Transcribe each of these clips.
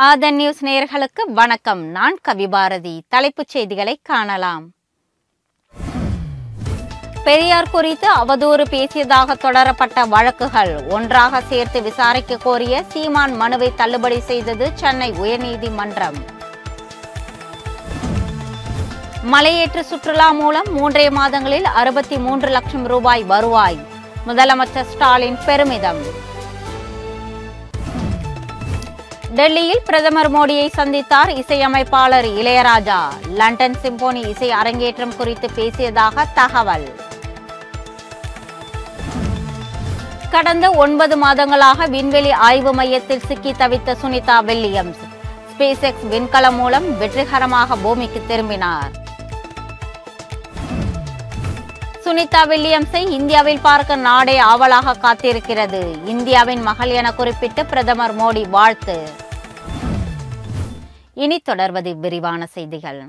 ஆதன் news நேயர்களுக்கு வணக்கம். நான் கவிபாரதி. தலைப்புச் செய்திகளை காணலாம். பெரியார் குறித்து அவதூறு பேசியதாக தொடரப்பட்ட வழக்குகள் ஒன்றாக சேர்த்து விசாரிக்க கோரிய சீமான் மனுவை தள்ளுபடி செய்தது சென்னை உயர்நீதிமன்றம். மலையேற்ற சுற்றுலா மூலம் 3 மாதங்களில் 63 லட்சம் ரூபாய் வருவாய். முதலமைச்சர் ஸ்டாலின் பெருமிதம். டெல்லியில் பிரதமர் மோடியை சந்தித்தார் இசையமைப்பாளர் இளையராஜா. லண்டன் சிம்போனி இசை அரங்கேற்றம் குறித்து பேசியதாக தகவல். கடந்த 9 மாதங்களாக விண்வெளி ஆய்வு மையத்தில் சிக்கி தவித்த சுனிதா வில்லியம்ஸ் ஸ்பேஸ் எக்ஸ் விண்கலம் மூலம் வெற்றிகரமாக பூமிக்கு திரும்பினார். சுனிதா வில்லியம்ஸை இந்தியாவில் பார்க்க நாடே ஆவலாக காத்திருக்கிறது. இந்தியாவின் மகள் என குறிப்பிட்டு பிரதமர் மோடி வாழ்த்து. இனி தொடர்வது விரிவான செய்திகள்.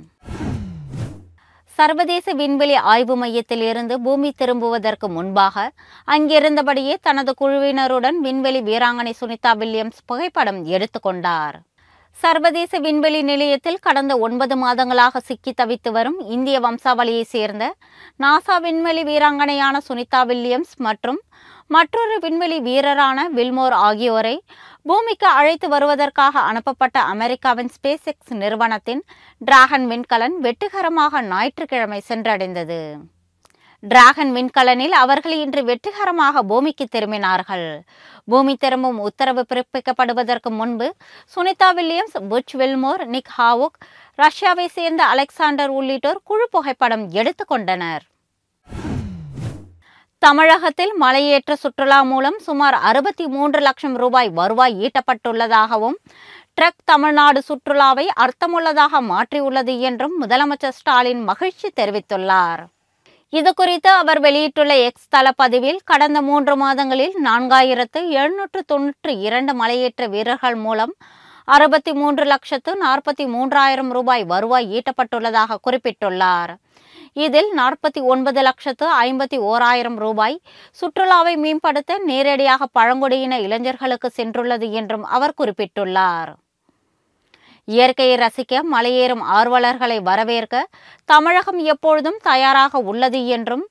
சர்வதேச விண்வெளி ஆய்வு மையத்தில் இருந்து பூமி திரும்புவதற்கு முன்பாக அங்கிருந்தபடியே தனது குழுவினருடன் விண்வெளி வீராங்கனை சுனிதா வில்லியம்ஸ் புகைப்படம் எடுத்துக்கொண்டார். சர்வதேச விண்வெளி நிலையத்தில் கடந்த 9 மாதங்களாக சிக்கி தவித்து வரும் இந்திய வம்சாவளியை சேர்ந்த நாசா விண்வெளி வீராங்கனையான சுனிதா வில்லியம்ஸ் மற்றும் மற்றொரு விண்வெளி வீரரான வில்மோர் ஆகியோரை பூமிக்கு அழைத்து வருவதற்காக அனுப்பப்பட்ட அமெரிக்காவின் ஸ்பேஸ் எக்ஸ் நிறுவனத்தின் டிராகன் விண்கலன் வெற்றிகரமாக ஞாயிற்றுக்கிழமை சென்றடைந்தது. டிராகன் விண்கலனில் அவர்கள் இன்று வெற்றிகரமாக பூமிக்கு திரும்பினார்கள். பூமி திரும்பும் உத்தரவு பிறப்பிக்கப்படுவதற்கு முன்பு சுனிதா வில்லியம்ஸ், புச் வில்மோர், நிக் ஹாவுக், ரஷ்யாவை சேர்ந்த அலெக்சாண்டர் உள்ளிட்டோர் குழு புகைப்படம் எடுத்துக்கொண்டனர். தமிழகத்தில் மலையேற்ற சுற்றுலா மூலம் சுமார் 63 லட்சம் ரூபாய் வருவாய் ஈட்டப்பட்டுள்ளதாகவும் ட்ரக் தமிழ்நாடு சுற்றுலாவை அர்த்தமுள்ளதாக மாற்றியுள்ளது என்றும் முதலமைச்சர் ஸ்டாலின் மகிழ்ச்சி தெரிவித்துள்ளார். இதுகுறித்து அவர் வெளியிட்டுள்ள எக்ஸ் தள பதிவில் கடந்த 3 மாதங்களில் 4792 மலையேற்ற வீரர்கள் மூலம் 63,43,000 ரூபாய் வருவாய் ஈட்டப்பட்டுள்ளதாக குறிப்பிட்டுள்ளார். இதில் 49,51,000 ரூபாய் சுற்றுலாவை மேம்படுத்த நேரடியாக பழங்குடியின இளைஞர்களுக்கு சென்றுள்ளது என்றும் அவர் குறிப்பிட்டுள்ளார். இயற்கையை ரசிக்க மலையேறும் ஆர்வலர்களை வரவேற்க தமிழகம் எப்பொழுதும் தயாராக உள்ளது என்றும்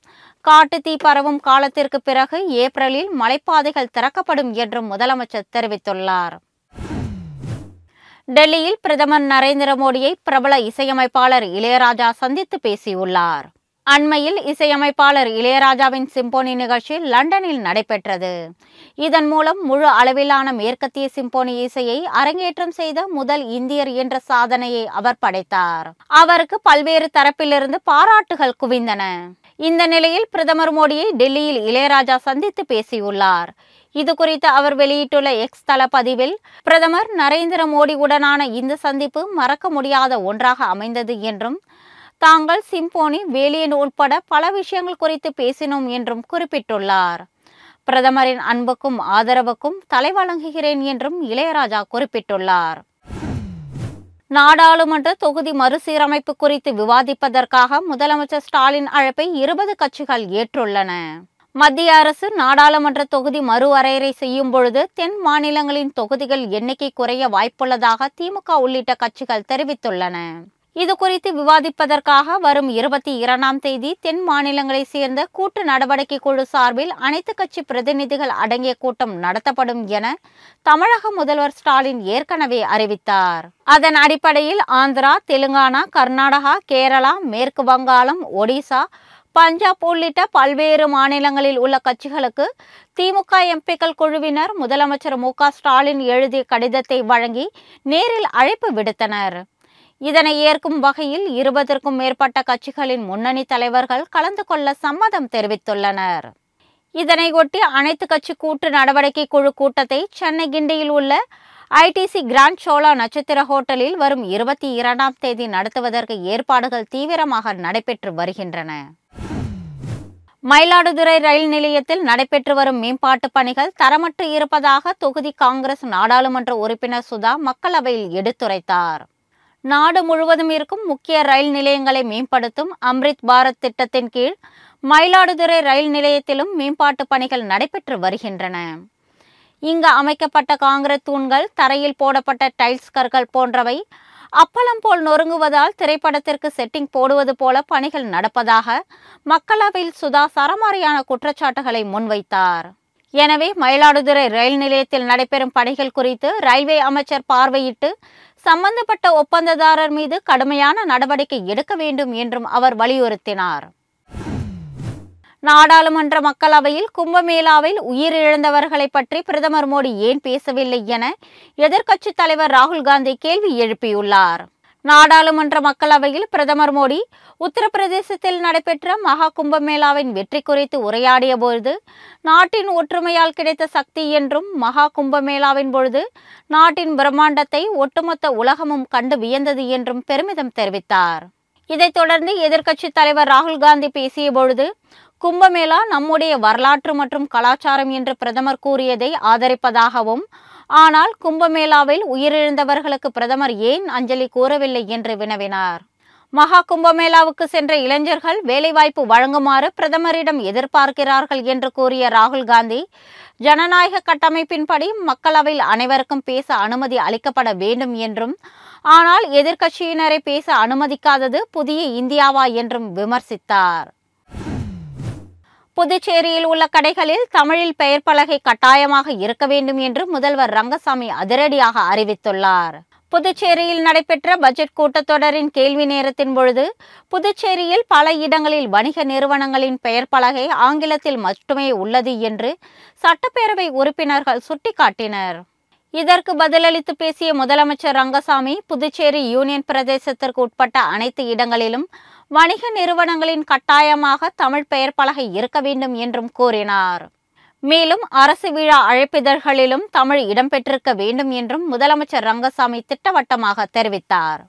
காட்டுத்தீ பரவும் காலத்திற்கு பிறகு ஏப்ரலில் மலைப்பாதைகள் திறக்கப்படும் என்றும் முதலமைச்சர் தெரிவித்துள்ளார். டெல்லியில் பிரதமர் நரேந்திர மோடியை பிரபல இசையமைப்பாளர் இளையராஜா சந்தித்து பேசியுள்ளார். அண்மையில் இசையமைப்பாளர் இளையராஜாவின் சிம்போனி நிகழ்ச்சி லண்டனில் நடைபெற்றது. இதன் மூலம் முழு அளவிலான மேற்கத்திய சிம்போனி இசையை அரங்கேற்றம் செய்த முதல் இந்தியர் என்ற சாதனையை அவர் படைத்தார். அவருக்கு பல்வேறு தரப்பிலிருந்து பாராட்டுகள் குவிந்தன. இந்த நிலையில் பிரதமர் மோடியை டெல்லியில் இளையராஜா சந்தித்து பேசியுள்ளார். இது குறித்து அவர் வெளியிட்டுள்ள எக்ஸ் தள பதிவில் பிரதமர் நரேந்திர மோடியுடனான இந்த சந்திப்பு மறக்க முடியாத ஒன்றாக அமைந்தது என்றும் தாங்கள் சிம்போனி, வேலியன் உட்பட பல விஷயங்கள் குறித்து பேசினோம் என்றும் குறிப்பிட்டுள்ளார். பிரதமரின் அன்புக்கும் ஆதரவுக்கும் தலை வணங்குகிறேன் என்றும் இளையராஜா குறிப்பிட்டுள்ளார். நாடாளுமன்ற தொகுதி மறுசீரமைப்பு குறித்து விவாதிப்பதற்காக முதலமைச்சர் ஸ்டாலின் அழைப்பை 20 கட்சிகள் ஏற்றுள்ளன. மத்திய அரசு நாடாளுமன்ற தொகுதி மறுவரையறை செய்யும் பொழுது தென் மாநிலங்களின் தொகுதிகள் எண்ணிக்கை குறைய வாய்ப்புள்ளதாக திமுக உள்ளிட்ட கட்சிகள் தெரிவித்துள்ளன. இது குறித்து விவாதிப்பதற்காக வரும் 22ஆம் தேதி தென் மாநிலங்களை சேர்ந்த கூட்டு நடவடிக்கை குழு சார்பில் அனைத்து கட்சி பிரதிநிதிகள் அடங்கிய கூட்டம் நடத்தப்படும் என தமிழக முதல்வர் ஸ்டாலின் ஏற்கனவே அறிவித்தார். அதன் அடிப்படையில் ஆந்திரா, தெலுங்கானா, கர்நாடகா, கேரளா, மேற்கு வங்காளம், ஒடிசா, பஞ்சாப் உள்ளிட்ட பல்வேறு மாநிலங்களில் உள்ள கட்சிகளுக்கு திமுக எம்பிக்கள் குழுவினர் முதலமைச்சர் மு க ஸ்டாலின் எழுதிய கடிதத்தை வழங்கி நேரில் அழைப்பு விடுத்தனர். இதனை ஏற்கும் வகையில் 20க்கும் மேற்பட்ட கட்சிகளின் முன்னணி தலைவர்கள் கலந்து கொள்ள சம்மதம் தெரிவித்துள்ளனர். இதனை ஒட்டி அனைத்து கட்சி கூட்டு நடவடிக்கை குழு கூட்டத்தை சென்னை கிண்டியில் உள்ள ஐடிசி கிராண்ட் சோலா நட்சத்திர ஹோட்டலில் வரும் 22ஆம் தேதி நடத்துவதற்கு ஏற்பாடுகள் தீவிரமாக நடைபெற்று வருகின்றன. மயிலாடுதுறை ரயில் நிலையத்தில் நடைபெற்று வரும் மேம்பாட்டு பணிகள் தரமற்று இருப்பதாக தொகுதி காங்கிரஸ் நாடாளுமன்ற உறுப்பினர் சுதா மக்களவையில் எடுத்துரைத்தார். நாடு முழுவதும் இருக்கும் முக்கிய ரயில் நிலையங்களை மேம்படுத்தும் அம்ரித் பாரத் திட்டத்தின் கீழ் மயிலாடுதுறை ரயில் நிலையத்திலும் மேம்பாட்டு பணிகள் நடைபெற்று வருகின்றன. இங்கு அமைக்கப்பட்ட காங்கிரீட் தூண்கள், தரையில் போடப்பட்ட டைல்ஸ் கற்கள் போன்றவை அப்பளம் போல் நொறுங்குவதால் திரைப்படத்திற்கு செட்டிங் போடுவது போல பணிகள் நடப்பதாக மக்களவையில் சுதா சரமாரியான குற்றச்சாட்டுகளை முன்வைத்தார். எனவே மயிலாடுதுறை ரயில் நிலையத்தில் நடைபெறும் பணிகள் குறித்து ரயில்வே அமைச்சர் பார்வையிட்டு சம்பந்தப்பட்ட ஒப்பந்ததாரர் மீது கடுமையான நடவடிக்கை எடுக்க வேண்டும் என்றும் அவர் வலியுறுத்தினார். நாடாளுமன்ற மக்களவையில் கும்பமேளாவில் உயிரிழந்தவர்களை பற்றி பிரதமர் மோடி ஏன் பேசவில்லை என எதிர்க்கட்சித் தலைவர் ராகுல் காந்தி கேள்வி எழுப்பியுள்ளார். நாடாளுமன்ற மக்களவையில் பிரதமர் மோடி உத்தரப்பிரதேசத்தில் நடைபெற்ற மகா கும்பமேளாவின் வெற்றி குறித்து உரையாடிய பொழுது நாட்டின் ஒற்றுமையால் கிடைத்த சக்தி என்றும், மகா கும்பமேளாவின் பொழுது நாட்டின் பிரம்மாண்டத்தை ஒட்டுமொத்த உலகமும் கண்டு வியந்தது என்றும் பெருமிதம் தெரிவித்தார். இதைத் தொடர்ந்து எதிர்க்கட்சித் தலைவர் ராகுல் காந்தி பேசிய பொழுது, கும்பமேளா நம்முடைய வரலாற்று மற்றும் கலாச்சாரம் என்று பிரதமர் கூறியதை ஆதரிப்பதாகவும், ஆனால் கும்பமேளாவில் உயிரிழந்தவர்களுக்கு பிரதமர் ஏன் அஞ்சலி கூறவில்லை என்று வினவினார். மகா கும்பமேளாவுக்கு சென்ற இளைஞர்கள் வேலைவாய்ப்பு வழங்குமாறு பிரதமரிடம் எதிர்பார்க்கிறார்கள் என்று கூறிய ராகுல் காந்தி, ஜனநாயக கட்டமைப்பின்படி மக்களவையில் அனைவருக்கும் பேச அனுமதி அளிக்கப்பட வேண்டும் என்றும், ஆனால் எதிர்க்கட்சியினரை பேச அனுமதிக்காதது புதிய இந்தியாவா என்றும் விமர்சித்தார். புதுச்சேரியில் உள்ள கடைகளில் தமிழில் பெயர் பலகை கட்டாயமாக இருக்க வேண்டும் என்று முதல்வர் ரங்கசாமி அதிரடியாக அறிவித்துள்ளார். புதுச்சேரியில் நடைபெற்ற பட்ஜெட் கூட்டத்தொடரின் கேள்வி நேரத்தின் பொழுது புதுச்சேரியில் பல இடங்களில் வணிக நிறுவனங்களின் பெயர் பலகை ஆங்கிலத்தில் மட்டுமே உள்ளது என்று சட்டப்பேரவை உறுப்பினர்கள் சுட்டிக்காட்டினர். இதற்கு பதிலளித்து பேசிய முதலமைச்சர் ரங்கசாமி, புதுச்சேரி யூனியன் பிரதேசத்திற்கு உட்பட்ட அனைத்து இடங்களிலும் வணிக நிறுவனங்களின் கட்டாயமாக தமிழ் பெயர் பலகை இருக்க வேண்டும் என்றும் கூறினார். மேலும் அரசு விழா அழைப்பிதழ்களிலும் தமிழ் இடம்பெற்றிருக்க வேண்டும் என்றும் முதலமைச்சர் ரங்கசாமி திட்டவட்டமாக தெரிவித்தார்.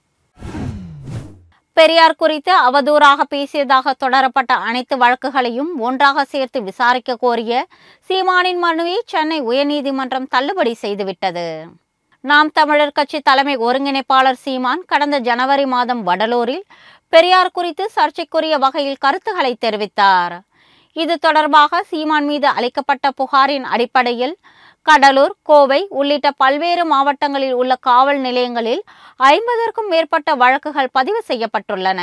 பெரியார் குறித்து அவதூறாக பேசியதாக தொடரப்பட்ட அனைத்து வழக்குகளையும் ஒன்றாக சேர்த்து விசாரிக்க கோரிய சீமானின் மனுவை சென்னை உயர்நீதிமன்றம் தள்ளுபடி செய்துவிட்டது. நாம் தமிழர் கட்சி தலைமை ஒருங்கிணைப்பாளர் சீமான் கடந்த ஜனவரி மாதம் வடலூரில் பெரியார் குறித்து சர்ச்சைக்குரிய வகையில் கருத்துக்களை தெரிவித்தார். இது தொடர்பாக சீமான் மீது அளிக்கப்பட்ட புகாரின் அடிப்படையில் கடலூர், கோவை உள்ளிட்ட பல்வேறு மாவட்டங்களில் உள்ள காவல் நிலையங்களில் 50க்கும் மேற்பட்ட வழக்குகள் பதிவு செய்யப்பட்டுள்ளன.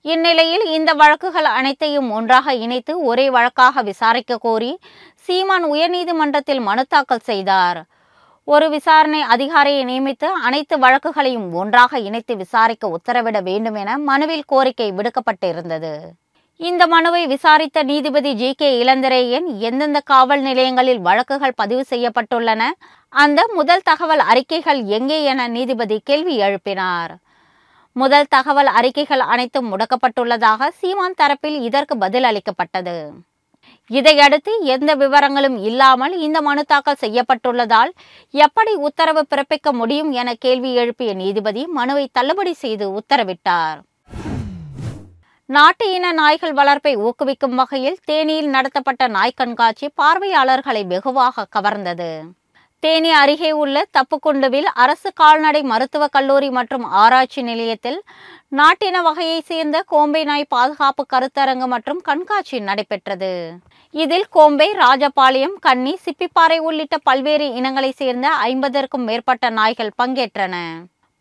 இந்நிலையில் இந்த வழக்குகள் அனைத்தையும் ஒன்றாக இணைத்து ஒரே வழக்காக விசாரிக்க கோரி சீமான் உயர்நீதிமன்றத்தில் மனு தாக்கல் செய்தார். ஒரு விசாரணை அதிகாரியை நியமித்து அனைத்து வழக்குகளையும் ஒன்றாக இணைத்து விசாரிக்க உத்தரவிட வேண்டும் என மனுவில் கோரிக்கை விடுக்கப்பட்டிருந்தது. இந்த மனுவை விசாரித்த நீதிபதி ஜி.கே. இளந்திரையன், எந்தெந்த காவல் நிலையங்களில் வழக்குகள் பதிவு செய்யப்பட்டுள்ளன, அந்த முதல் தகவல் அறிக்கைகள் எங்கே என நீதிபதி கேள்வி எழுப்பினார். முதல் தகவல் அறிக்கைகள் அனைத்தும் முடக்கப்பட்டுள்ளதாக சீமான் தரப்பில் இதற்கு பதில் அளிக்கப்பட்டது. இதையடுத்து எந்த விவரங்களும் இல்லாமல் இந்த மனு தாக்கல் செய்யப்பட்டுள்ளதால் எப்படி உத்தரவு பிறப்பிக்க முடியும் என கேள்வி எழுப்பிய நீதிபதி மனுவை தள்ளுபடி செய்து உத்தரவிட்டார். நாட்டு இன நாய்கள் வளர்ப்பை ஊக்குவிக்கும் வகையில் தேனியில் நடத்தப்பட்ட நாய் கண்காட்சி பார்வையாளர்களை வெகுவாக கவர்ந்தது. தேனி அருகே உள்ள தப்புக்குண்டுவில் அரசு கால்நடை மருத்துவக் கல்லூரி மற்றும் ஆராய்ச்சி நிலையத்தில் நாட்டின வகையை சேர்ந்த கோம்பை நாய் பாதுகாப்பு கருத்தரங்கு மற்றும் கண்காட்சி நடைபெற்றது. இதில் கோம்பை, ராஜபாளையம், கன்னி, சிப்பிப்பாறை உள்ளிட்ட பல்வேறு இனங்களை சேர்ந்த 50க்கும் மேற்பட்ட நாய்கள் பங்கேற்றன.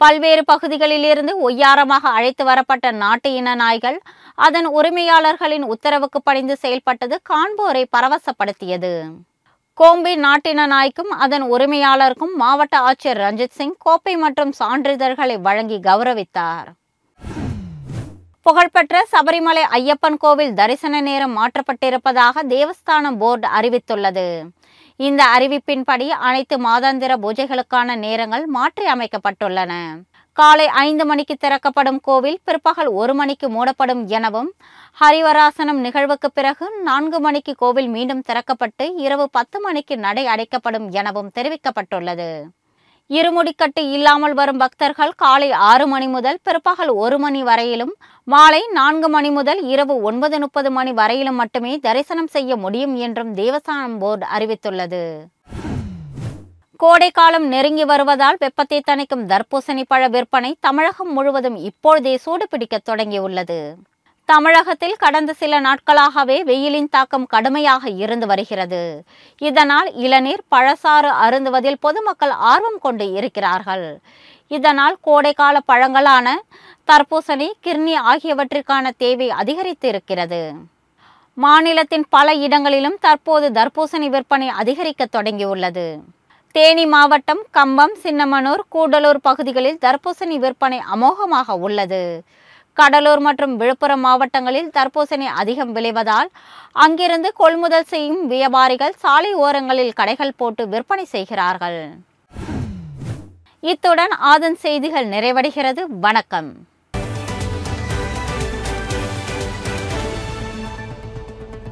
பல்வேறு பகுதிகளில் இருந்து ஒய்யாரமாக அழைத்து வரப்பட்ட நாட்டு இன நாய்கள் அதன் உரிமையாளர்களின் உத்தரவுக்கு பணிந்து செயல்பட்டது காண்போரை பரவசப்படுத்தியது. கோம்பை நாட்டின நாய்க்கும் அதன் உரிமையாளருக்கும் மாவட்ட ஆட்சியர் ரஞ்சித் சிங் கோப்பை மற்றும் சான்றிதழ்களை வழங்கி கௌரவித்தார். புகழ்பெற்ற சபரிமலை ஐயப்பன் கோவில் தரிசன நேரம் மாற்றப்பட்டிருப்பதாக தேவஸ்தானம் போர்டு அறிவித்துள்ளது. இந்த அறிவிப்பின்படி அனைத்து மாதாந்திர பூஜைகளுக்கான நேரங்கள் மாற்றி அமைக்கப்பட்டுள்ளன. காலை 5 மணிக்கு திறக்கப்படும் கோவில் பிற்பகல் 1 மணிக்கு மூடப்படும் எனவும், ஹரிவராசனம் நிகழ்வுக்கு பிறகு 4 மணிக்கு கோவில் மீண்டும் திறக்கப்பட்டு இரவு 10 மணிக்கு நடை அடைக்கப்படும் எனவும் தெரிவிக்கப்பட்டுள்ளது. இருமுடிக்கட்டு இல்லாமல் வரும் பக்தர்கள் காலை 6 மணி முதல் பிற்பகல் 1 மணி வரையிலும், மாலை 4 மணி முதல் இரவு 9:30 மணி வரையிலும் மட்டுமே தரிசனம் செய்ய முடியும் என்றும் தேவஸ்தானம் போர்டு அறிவித்துள்ளது. கோடை காலம் நெருங்கி வருவதால் வெப்பத்தை தணிக்கும் தர்பூசணி பழ விற்பனை தமிழகம் முழுவதும் இப்பொழுதே சூடு பிடிக்க தொடங்கியுள்ளது. தமிழகத்தில் கடந்த சில நாட்களாகவே வெயிலின் தாக்கம் கடுமையாக இருந்து வருகிறது. இதனால் இளநீர், பழச்சாறு அருந்துவதில் பொதுமக்கள் ஆர்வம் கொண்டு இருக்கிறார்கள். இதனால் கோடைக்கால பழங்களான தர்பூசணி, கிர்னி ஆகியவற்றிற்கான தேவை அதிகரித்து இருக்கிறது. மாநிலத்தின் பல இடங்களிலும் தற்போது தர்பூசணி விற்பனை அதிகரிக்க தொடங்கியுள்ளது. தேனி மாவட்டம் கம்பம், சின்னமனூர், கூடலூர் பகுதிகளில் தர்பூசணி விற்பனை அமோகமாக உள்ளது. கடலூர் மற்றும் விழுப்புரம் மாவட்டங்களில் தர்பூசணி அதிகம் விளைவதால் அங்கிருந்து கொள்முதல் செய்யும் வியாபாரிகள் சாலை ஓரங்களில் கடைகள் போட்டு விற்பனை செய்கிறார்கள். இத்துடன் ஆதன் செய்திகள் நிறைவடைகிறது. வணக்கம்.